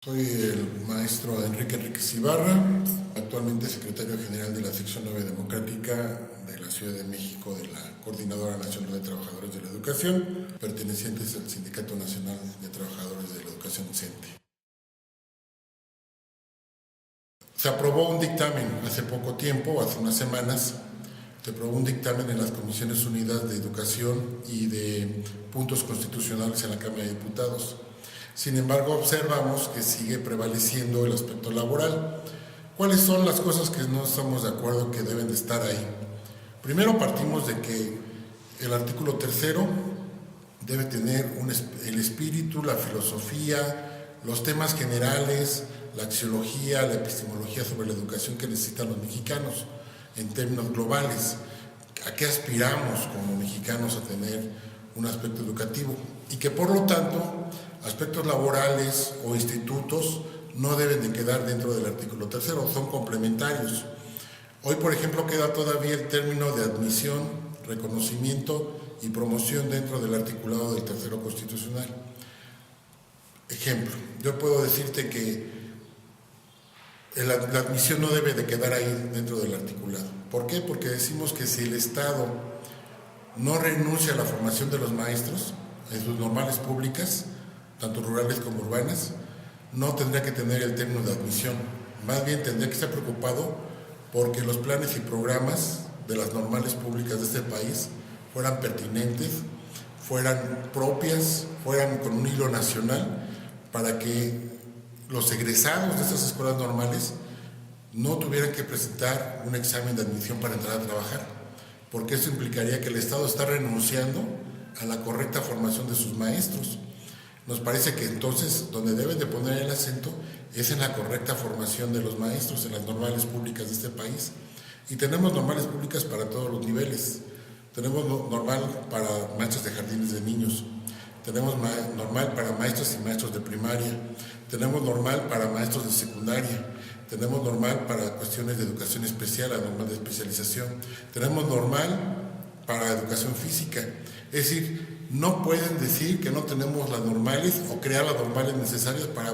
Soy el maestro Enrique Ibarra, actualmente secretario general de la Sección 9 Democrática de la Ciudad de México de la Coordinadora Nacional de Trabajadores de la Educación, pertenecientes al Sindicato Nacional de Trabajadores de la Educación CENTE. Se aprobó un dictamen hace poco tiempo, hace unas semanas, se aprobó un dictamen en las Comisiones Unidas de Educación y de Puntos Constitucionales en la Cámara de Diputados. Sin embargo, observamos que sigue prevaleciendo el aspecto laboral. ¿Cuáles son las cosas que no estamos de acuerdo que deben de estar ahí? Primero partimos de que el artículo 3 debe tener el espíritu, la filosofía, los temas generales, la axiología, la epistemología sobre la educación que necesitan los mexicanos en términos globales. ¿A qué aspiramos como mexicanos a tener un aspecto educativo? Y que por lo tanto aspectos laborales o institutos no deben de quedar dentro del artículo 3, son complementarios. Hoy, por ejemplo, queda todavía el término de admisión, reconocimiento y promoción dentro del articulado del 3 constitucional. Ejemplo, yo puedo decirte que la admisión no debe de quedar ahí dentro del articulado. ¿Por qué? Porque decimos que si el Estado no renuncia a la formación de los maestros en sus normales públicas, tanto rurales como urbanas, no tendría que tener el término de admisión. Más bien tendría que estar preocupado porque los planes y programas de las normales públicas de este país fueran pertinentes, fueran propias, fueran con un hilo nacional, para que los egresados de estas escuelas normales no tuvieran que presentar un examen de admisión para entrar a trabajar, porque eso implicaría que el Estado está renunciando a la correcta formación de sus maestros. Nos parece que entonces donde deben de poner el acento es en la correcta formación de los maestros en las normales públicas de este país. Y tenemos normales públicas para todos los niveles. Tenemos normal para maestros de jardines de niños, tenemos normal para maestros y maestros de primaria, tenemos normal para maestros de secundaria, tenemos normal para cuestiones de educación especial, la normal de especialización, tenemos normal para educación física. Es decir, no pueden decir que no tenemos las normales o crear las normales necesarias para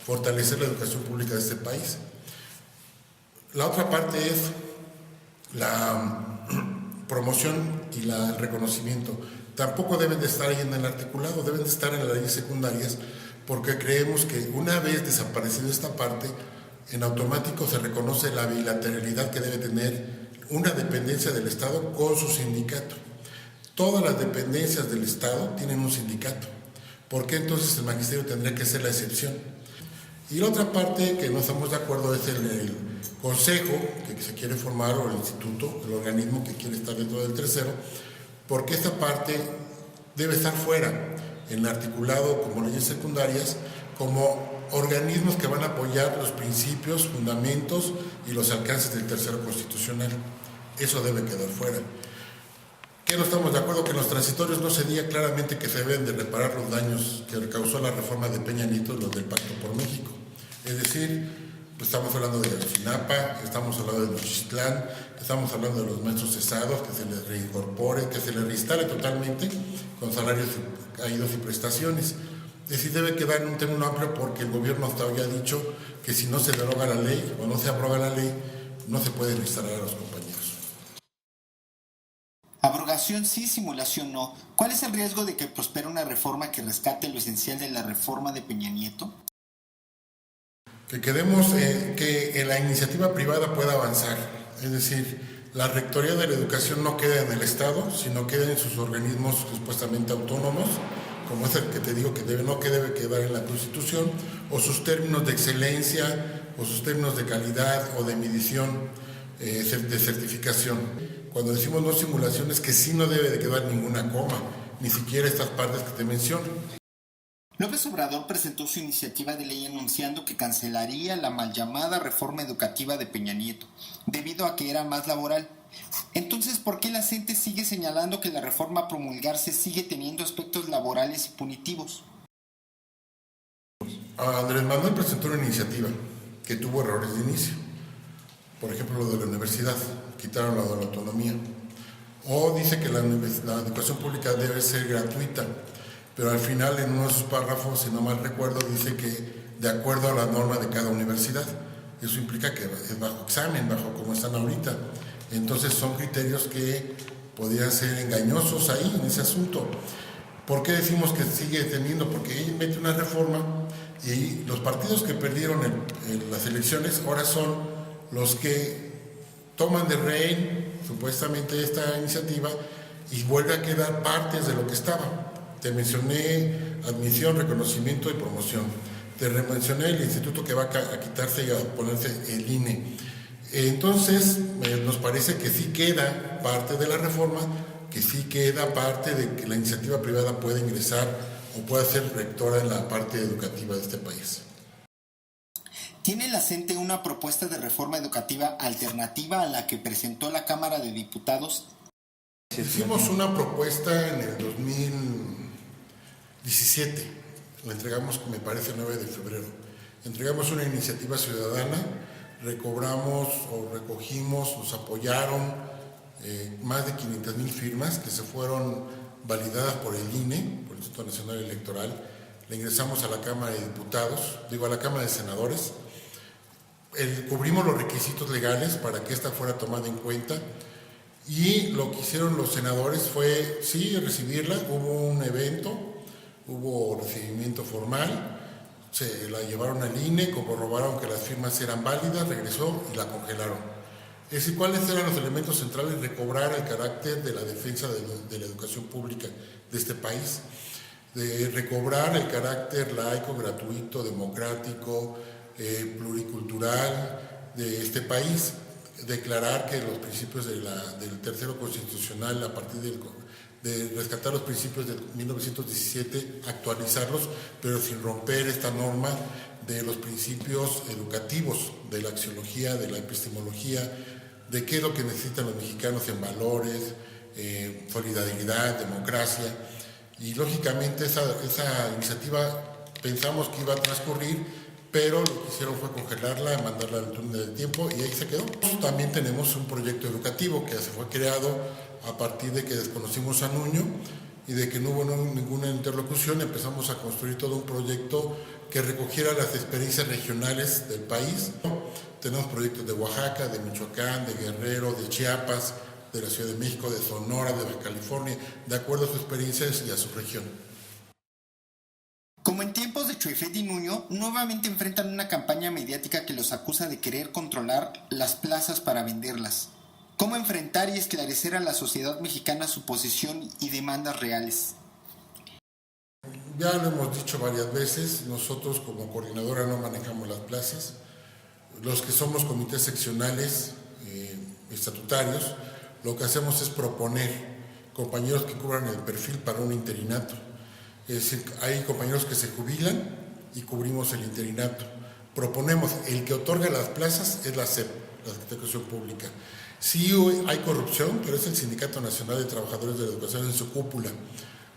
fortalecer la educación pública de este país. La otra parte es la promoción y el reconocimiento. Tampoco deben de estar ahí en el articulado, deben de estar en las leyes secundarias, porque creemos que una vez desaparecida esta parte, en automático se reconoce la bilateralidad que debe tener una dependencia del Estado con su sindicato. Todas las dependencias del Estado tienen un sindicato. ¿Por qué entonces el magisterio tendría que ser la excepción? Y la otra parte que no estamos de acuerdo es el consejo que se quiere formar, o el instituto, el organismo que quiere estar dentro del 3, porque esta parte debe estar fuera, en el articulado como leyes secundarias, como organismos que van a apoyar los principios, fundamentos y los alcances del 3 constitucional. Eso debe quedar fuera. ¿Qué no estamos de acuerdo? Que en los transitorios no se diga claramente que se deben de reparar los daños que causó la reforma de Peña Nieto, los del Pacto por México. Es decir, pues estamos hablando de Ayotzinapa, estamos hablando de Nochistlán, estamos hablando de los maestros cesados, que se les reincorpore, que se les reinstale totalmente con salarios caídos y prestaciones. Es decir, debe quedar en un término amplio, porque el gobierno hasta hoy ha dicho que si no se deroga la ley o no se abroga la ley, no se puede reinstalar a los compañeros. Abrogación sí, simulación no. ¿Cuál es el riesgo de que prospere una reforma que rescate lo esencial de la reforma de Peña Nieto? Que queremos que la iniciativa privada pueda avanzar. Es decir, la rectoría de la educación no queda en el Estado, sino queda en sus organismos supuestamente autónomos, como es el que te digo que no debe quedar en la Constitución, o sus términos de excelencia, o sus términos de calidad o de medición, de certificación. Cuando decimos no simulación, es que sí no debe de quedar ninguna coma, ni siquiera estas partes que te menciono. López Obrador presentó su iniciativa de ley anunciando que cancelaría la mal llamada reforma educativa de Peña Nieto, debido a que era más laboral. Entonces, ¿por qué la CENTE sigue señalando que la reforma a promulgarse sigue teniendo aspectos laborales y punitivos? Andrés Manuel presentó una iniciativa que tuvo errores de inicio. Por ejemplo, lo de la universidad, quitaron la de la autonomía. O dice que la educación pública debe ser gratuita, pero al final en uno de sus párrafos, si no mal recuerdo, dice que de acuerdo a la norma de cada universidad. Eso implica que es bajo examen, bajo como están ahorita. Entonces son criterios que podrían ser engañosos ahí en ese asunto. ¿Por qué decimos que sigue teniendo? Porque él mete una reforma y los partidos que perdieron en las elecciones ahora son los que toman de rehén supuestamente esta iniciativa y vuelve a quedar partes de lo que estaba. Te mencioné admisión, reconocimiento y promoción. Te mencioné el instituto que va a quitarse y a ponerse el INE. Entonces, nos parece que sí queda parte de la reforma, que sí queda parte de que la iniciativa privada pueda ingresar o pueda ser rectora en la parte educativa de este país. ¿Tiene la CENTE una propuesta de reforma educativa alternativa a la que presentó la Cámara de Diputados? Hicimos una propuesta en el 2017, la entregamos, me parece, el 9 de febrero. Entregamos una iniciativa ciudadana, recogimos, nos apoyaron más de 500,000 firmas que se fueron validadas por el INE, por el Instituto Nacional Electoral. Le ingresamos a la Cámara de Diputados, a la Cámara de Senadores. Cubrimos los requisitos legales para que esta fuera tomada en cuenta y lo que hicieron los senadores fue, sí, recibirla. Hubo un evento, hubo recibimiento formal, se la llevaron al INE, corroboraron que las firmas eran válidas, regresó y la congelaron. Es decir, ¿cuáles eran los elementos centrales? Recobrar el carácter de la defensa de la educación pública de este país, de recobrar el carácter laico, gratuito, democrático, pluricultural de este país, declarar que los principios del tercero constitucional, a partir de rescatar los principios de 1917, actualizarlos, pero sin romper esta norma de los principios educativos, de la axiología, de la epistemología, de qué es lo que necesitan los mexicanos en valores, solidaridad, democracia. Y lógicamente esa iniciativa pensamos que iba a transcurrir, pero lo que hicieron fue congelarla, mandarla al túnel del tiempo y ahí se quedó. También tenemos un proyecto educativo que se fue creado a partir de que desconocimos a Nuño y de que no hubo ninguna interlocución. Empezamos a construir todo un proyecto que recogiera las experiencias regionales del país. Tenemos proyectos de Oaxaca, de Michoacán, de Guerrero, de Chiapas, de la Ciudad de México, de Sonora, de Baja California, de acuerdo a sus experiencias y a su región. Como en tiempos de Choifet y Nuño, nuevamente enfrentan una campaña mediática que los acusa de querer controlar las plazas para venderlas. ¿Cómo enfrentar y esclarecer a la sociedad mexicana su posición y demandas reales? Ya lo hemos dicho varias veces, nosotros como coordinadora no manejamos las plazas. Los que somos comités seccionales estatutarios, lo que hacemos es proponer compañeros que cubran el perfil para un interinato. Es decir, hay compañeros que se jubilan y cubrimos el interinato. Proponemos, el que otorga las plazas es la SEP, la Educación Pública. Sí hay corrupción, pero es el Sindicato Nacional de Trabajadores de la Educación en su cúpula.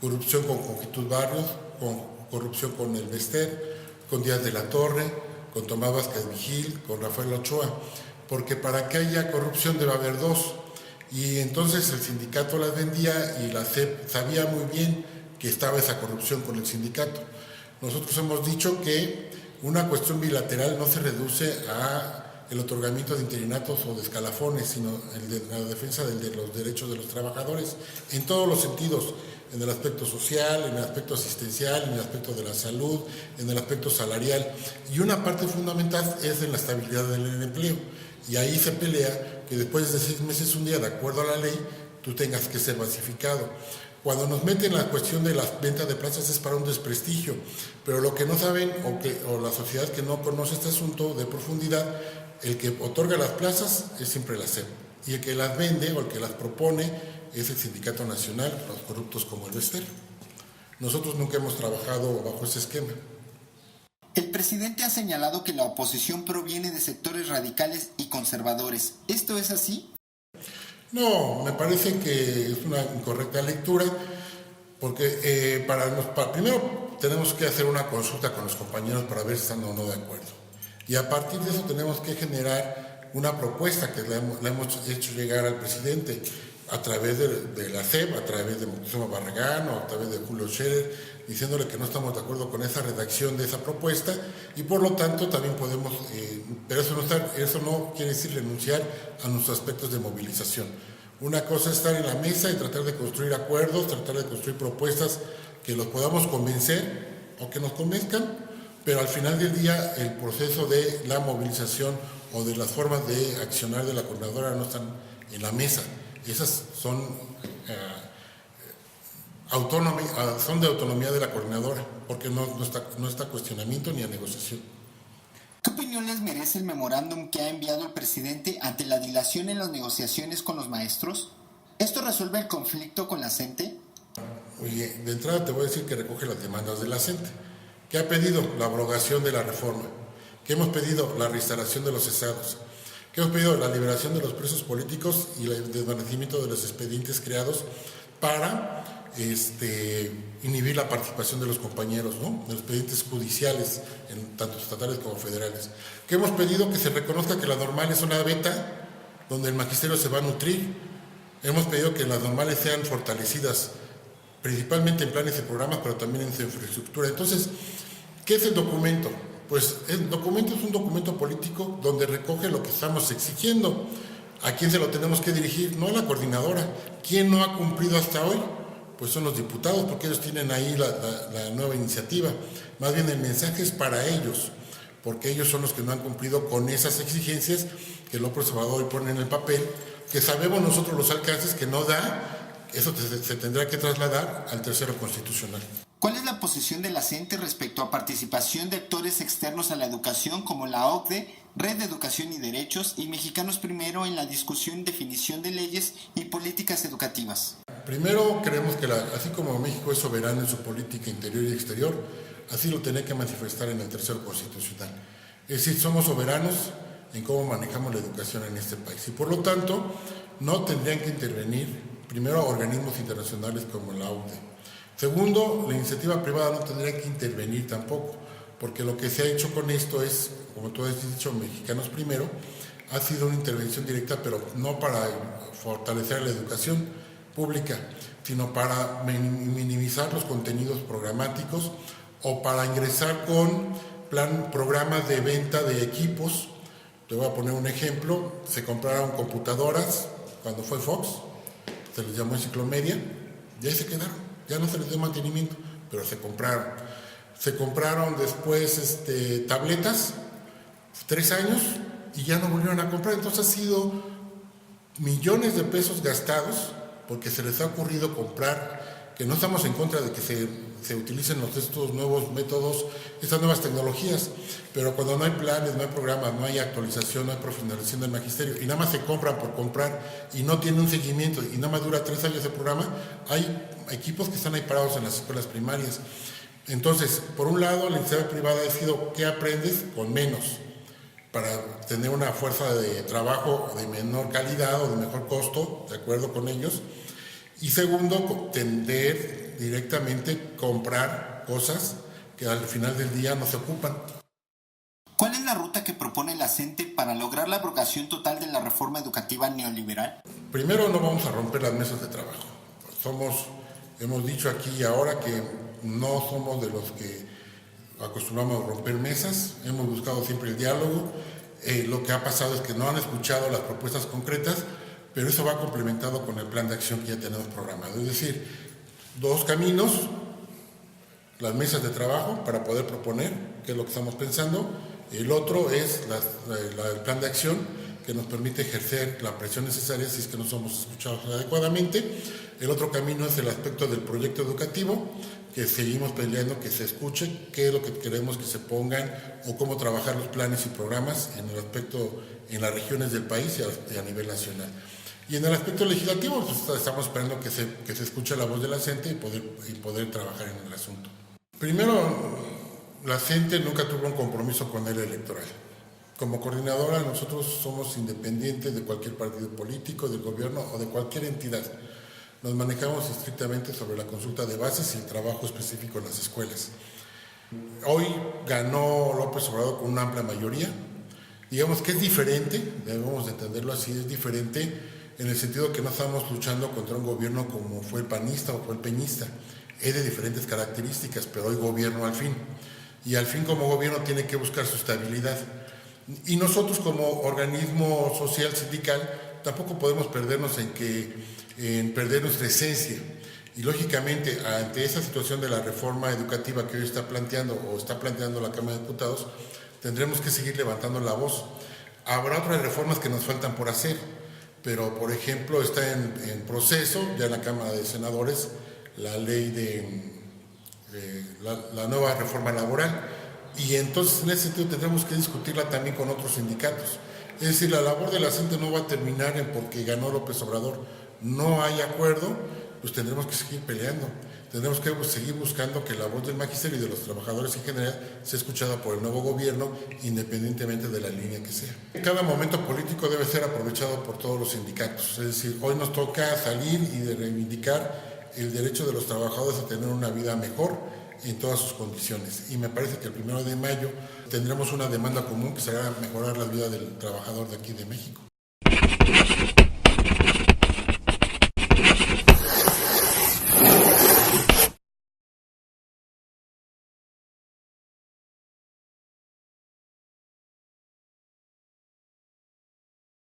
Corrupción con Conjitud Barrios, corrupción con el Bester, con Díaz de la Torre, con Tomás Vázquez Vigil, con Rafael Ochoa. Porque para que haya corrupción debe haber dos. Y entonces el sindicato las vendía y la SEP sabía muy bien que estaba esa corrupción con el sindicato. Nosotros hemos dicho que una cuestión bilateral no se reduce a el otorgamiento de interinatos o de escalafones, sino la defensa de los derechos de los trabajadores en todos los sentidos, en el aspecto social, en el aspecto asistencial, en el aspecto de la salud, en el aspecto salarial. Y una parte fundamental es en la estabilidad del empleo. Y ahí se pelea que después de 6 meses, un día, de acuerdo a la ley, tú tengas que ser basificado. Cuando nos meten la cuestión de las ventas de plazas es para un desprestigio, pero lo que no saben o la sociedad que no conoce este asunto de profundidad, el que otorga las plazas es siempre la SEP y el que las vende o el que las propone es el Sindicato Nacional, los corruptos como el Bester. Nosotros nunca hemos trabajado bajo ese esquema. El presidente ha señalado que la oposición proviene de sectores radicales y conservadores. ¿Esto es así? No, me parece que es una incorrecta lectura, porque primero tenemos que hacer una consulta con los compañeros para ver si están o no de acuerdo. Y a partir de eso tenemos que generar una propuesta que le hemos hecho llegar al presidente. a través de la SEP, a través de Moctezuma Barragán o a través de Julio Scherer, diciéndole que no estamos de acuerdo con esa redacción de esa propuesta y por lo tanto también podemos, pero eso no quiere decir renunciar a nuestros aspectos de movilización. Una cosa es estar en la mesa y tratar de construir acuerdos, tratar de construir propuestas que los podamos convencer o que nos convenzcan, pero al final del día el proceso de la movilización o de las formas de accionar de la coordinadora no están en la mesa. Esas son, son de autonomía de la coordinadora, porque no está cuestionamiento ni a negociación. ¿Qué opinión les merece el memorándum que ha enviado el presidente ante la dilación en las negociaciones con los maestros? ¿Esto resuelve el conflicto con la CENTE? Oye, de entrada te voy a decir que recoge las demandas de la CENTE, que ha pedido la abrogación de la reforma, que hemos pedido la reinstalación de los cesados, que hemos pedido la liberación de los presos políticos y el desvanecimiento de los expedientes creados para inhibir la participación de los compañeros, ¿no?, de los expedientes judiciales, tanto estatales como federales. Que hemos pedido que se reconozca que las normales son una beta donde el magisterio se va a nutrir. Hemos pedido que las normales sean fortalecidas, principalmente en planes y programas, pero también en su infraestructura. Entonces, ¿qué es el documento? Pues el documento es un documento político donde recoge lo que estamos exigiendo. ¿A quién se lo tenemos que dirigir? No a la coordinadora. ¿Quién no ha cumplido hasta hoy? Pues son los diputados, porque ellos tienen ahí la nueva iniciativa. Más bien el mensaje es para ellos, porque ellos son los que no han cumplido con esas exigencias que López Obrador hoy pone en el papel, que sabemos nosotros los alcances que no da. Eso se tendrá que trasladar al tercero constitucional. ¿Cuál es la posición de la CENTE respecto a participación de actores externos a la educación como la OCDE, Red de Educación y Derechos y Mexicanos Primero en la discusión y definición de leyes y políticas educativas? Primero, creemos que así como México es soberano en su política interior y exterior, así lo tiene que manifestar en el tercero constitucional. Es decir, somos soberanos en cómo manejamos la educación en este país y por lo tanto no tendrían que intervenir primero organismos internacionales como la OCDE. Segundo, la iniciativa privada no tendría que intervenir tampoco, porque lo que se ha hecho con esto es, como tú has dicho, Mexicanos Primero, ha sido una intervención directa, pero no para fortalecer la educación pública, sino para minimizar los contenidos programáticos o para ingresar con programas de venta de equipos. Te voy a poner un ejemplo: se compraron computadoras cuando fue Fox, se les llamó Enciclomedia, y ahí se quedaron. Ya no se les dio mantenimiento, pero se compraron. Se compraron después tabletas, 3 años, y ya no volvieron a comprar. Entonces ha sido millones de pesos gastados porque se les ha ocurrido comprar, que no estamos en contra de que se utilicen estos nuevos métodos, estas nuevas tecnologías, pero cuando no hay planes, no hay programas, no hay actualización, no hay profesionalización del magisterio, y nada más se compran por comprar y no tiene un seguimiento y nada más dura 3 años el programa, hay equipos que están ahí parados en las escuelas primarias. Entonces, por un lado, la iniciativa privada ha decidido qué aprendes con menos, para tener una fuerza de trabajo de menor calidad o de mejor costo, de acuerdo con ellos. Y segundo, tender directamente comprar cosas que al final del día no se ocupan. ¿Cuál es la ruta que propone la CENTE para lograr la abrogación total de la reforma educativa neoliberal? Primero, no vamos a romper las mesas de trabajo. Hemos dicho aquí y ahora que no somos de los que acostumbramos a romper mesas, hemos buscado siempre el diálogo. Lo que ha pasado es que no han escuchado las propuestas concretas, pero eso va complementado con el plan de acción que ya tenemos programado. Es decir, 2 caminos: las mesas de trabajo para poder proponer qué es lo que estamos pensando. El otro es el plan de acción que nos permite ejercer la presión necesaria si es que no somos escuchados adecuadamente. El otro camino es el aspecto del proyecto educativo, que seguimos peleando que se escuche qué es lo que queremos que se pongan o cómo trabajar los planes y programas en el aspecto en las regiones del país y a nivel nacional. Y en el aspecto legislativo, pues, estamos esperando que se escuche la voz de la CENTE y poder trabajar en el asunto. Primero, la CENTE nunca tuvo un compromiso con el electoral. Como coordinadora, nosotros somos independientes de cualquier partido político, del gobierno o de cualquier entidad. Nos manejamos estrictamente sobre la consulta de bases y el trabajo específico en las escuelas. Hoy ganó López Obrador con una amplia mayoría. Digamos que es diferente, debemos entenderlo así, es diferente en el sentido que no estamos luchando contra un gobierno como fue el panista o fue el peñista. Es de diferentes características, pero hoy gobierno al fin. Y al fin como gobierno tiene que buscar su estabilidad. Y nosotros como organismo social sindical tampoco podemos perdernos en perder nuestra esencia. Y lógicamente, ante esa situación de la reforma educativa que hoy está planteando la Cámara de Diputados, tendremos que seguir levantando la voz. Habrá otras reformas que nos faltan por hacer, pero por ejemplo está en proceso ya en la Cámara de Senadores la ley la nueva reforma laboral, y entonces en ese sentido tendremos que discutirla también con otros sindicatos. Es decir, la labor de la CENTE no va a terminar en porque ganó López Obrador. No hay acuerdo, pues tendremos que seguir peleando. Tendremos que seguir buscando que la voz del magisterio y de los trabajadores en general sea escuchada por el nuevo gobierno, independientemente de la línea que sea. Cada momento político debe ser aprovechado por todos los sindicatos. Es decir, hoy nos toca salir y de reivindicar el derecho de los trabajadores a tener una vida mejor en todas sus condiciones. Y me parece que el 1 de mayo tendremos una demanda común que será mejorar la vida del trabajador de aquí de México.